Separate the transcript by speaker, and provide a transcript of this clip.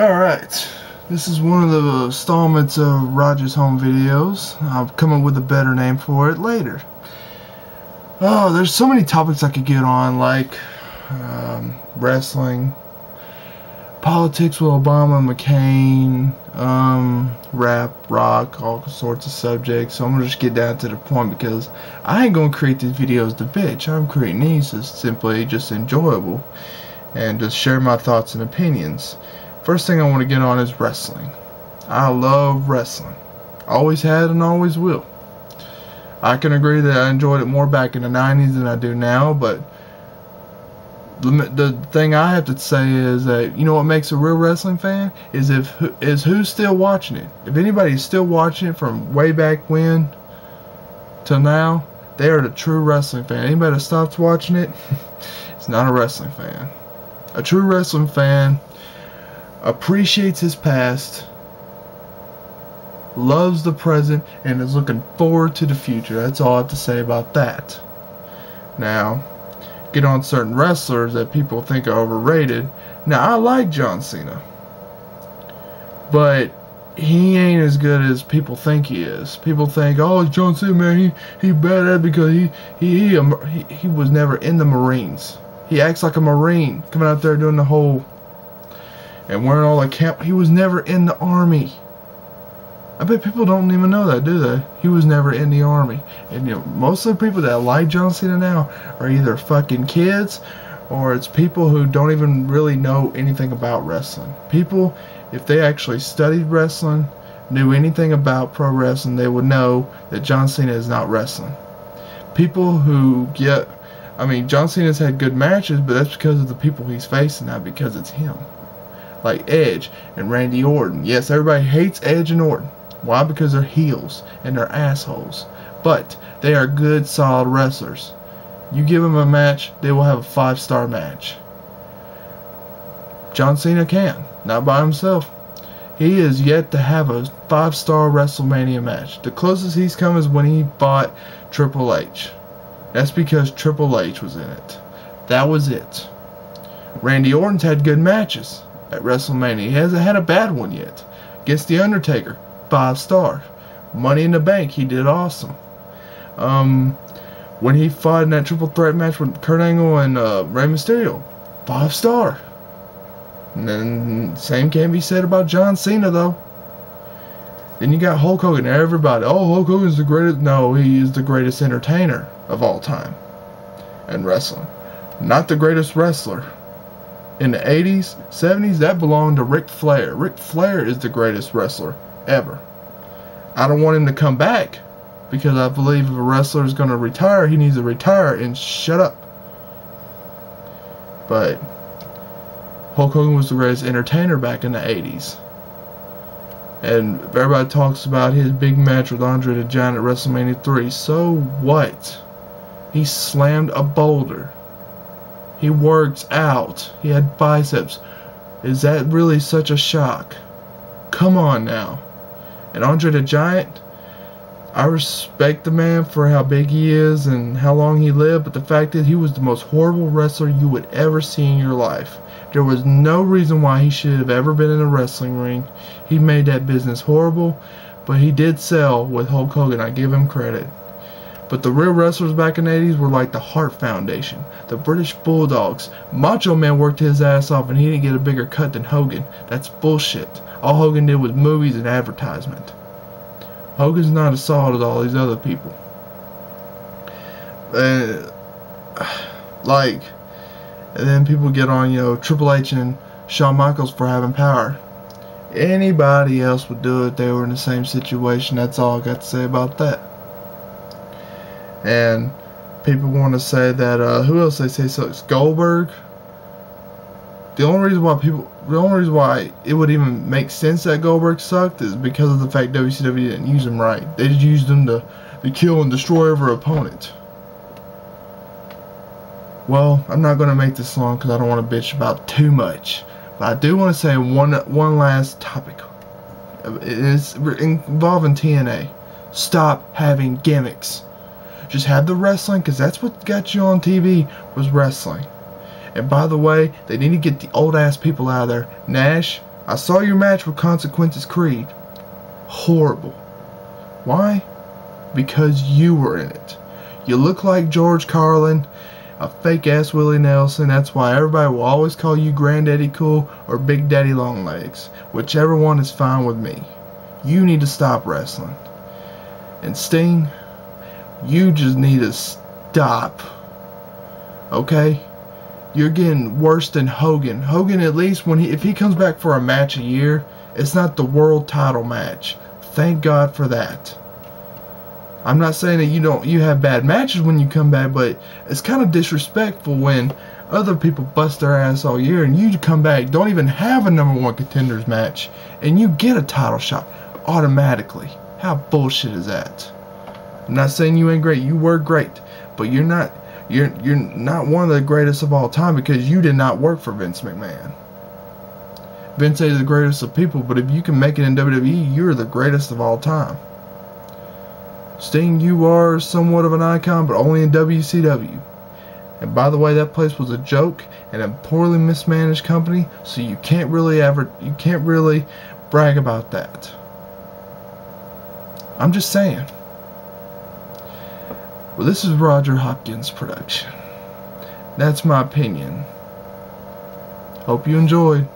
Speaker 1: Alright, this is one of the installments of Roger's Home Videos. I'll come up with a better name for it later. Oh, there's so many topics I could get on, like wrestling, politics with Obama and McCain, rap, rock, all sorts of subjects. So I'm going to just get down to the point because I ain't going to create these videos to bitch. I'm creating these as simply just enjoyable and just share my thoughts and opinions. First thing I want to get on is wrestling. I love wrestling. Always had and always will. I can agree that I enjoyed it more back in the 90s than I do now, but the thing I have to say is that, you know what makes a real wrestling fan is who's still watching it. If anybody's still watching it from way back when till now, they are the true wrestling fan. Anybody that stops watching it is not a wrestling fan. A true wrestling fan appreciates his past, loves the present, and is looking forward to the future. That's all I have to say about that. Now, get on certain wrestlers that people think are overrated. Now, I like John Cena, but he ain't as good as people think he is. People think, oh, John Cena, man, he bad because he was never in the Marines. He acts like a Marine, coming out there doing the whole and wearing all the camp. He was never in the Army. I bet people don't even know that, do they? He was never in the Army. And you know, most of the people that like John Cena now are either fucking kids or it's people who don't even really know anything about wrestling. People, if they actually studied wrestling, knew anything about pro wrestling, they would know that John Cena is not wrestling. People who get, I mean, John Cena's had good matches, but that's because of the people he's facing, not because it's him. Like Edge and Randy Orton. Yes, everybody hates Edge and Orton. Why? Because they're heels and they're assholes. But they are good, solid wrestlers. You give them a match, they will have a 5-star match. John Cena can. Not by himself. He is yet to have a 5-star WrestleMania match. The closest he's come is when he fought Triple H. That's because Triple H was in it. That was it. Randy Orton's had good matches at WrestleMania. He hasn't had a bad one yet. Against The Undertaker, 5 stars. Money in the Bank, he did awesome. When he fought in that triple threat match with Kurt Angle and Rey Mysterio, 5 star. And then same can be said about John Cena though. Then you got Hulk Hogan. Everybody, oh, Hulk Hogan's the greatest. No, he is the greatest entertainer of all time in wrestling. Not the greatest wrestler. In the 80s, 70s, that belonged to Ric Flair. Ric Flair is the greatest wrestler ever. I don't want him to come back because I believe if a wrestler is going to retire, he needs to retire and shut up. But Hulk Hogan was the greatest entertainer back in the 80s. And everybody talks about his big match with Andre the Giant at WrestleMania 3. So what? He slammed a boulder. He works out. He had biceps. Is that really such a shock? Come on now. And Andre the Giant, I respect the man for how big he is and how long he lived, but the fact is he was the most horrible wrestler you would ever see in your life. There was no reason why he should have ever been in a wrestling ring. He made that business horrible, but he did sell with Hulk Hogan. I give him credit. But the real wrestlers back in the 80s were like the Hart Foundation, the British Bulldogs. Macho Man worked his ass off and he didn't get a bigger cut than Hogan. That's bullshit. All Hogan did was movies and advertisement. Hogan's not as solid as all these other people. And then people get on, you know, Triple H and Shawn Michaels for having power. Anybody else would do it if they were in the same situation. That's all I got to say about that. And people want to say that, who else they say sucks? Goldberg. The only reason why it would even make sense that Goldberg sucked is because of the fact WCW didn't use him right. They just used him to kill and destroy every opponent. Well, I'm not going to make this long because I don't want to bitch about too much. But I do want to say one last topic. It's involving TNA. Stop having gimmicks. Just have the wrestling, because that's what got you on TV, was wrestling. And by the way, they need to get the old ass people out of there. Nash, I saw your match with Consequences Creed. Horrible. Why? Because you were in it. You look like George Carlin, a fake-ass Willie Nelson. That's why everybody will always call you Granddaddy Cool or Big Daddy Longlegs. Whichever one is fine with me. You need to stop wrestling. And Sting, you just need to stop. Okay? You're getting worse than Hogan. Hogan, at least if he comes back for a match a year, it's not the world title match. Thank God for that. I'm not saying that you have bad matches when you come back, but it's kind of disrespectful when other people bust their ass all year and you come back, don't even have a #1 contenders match, and you get a title shot automatically. How bullshit is that? I'm not saying you ain't great. You were great, but you're not one of the greatest of all time because you did not work for Vince McMahon. Vince is the greatest of people, but if you can make it in WWE, you're the greatest of all time. Sting, you are somewhat of an icon, but only in WCW. And by the way, that place was a joke and a poorly mismanaged company, so you can't really brag about that. I'm just saying. Well, this is Roger Hopkins' production. That's my opinion. Hope you enjoyed.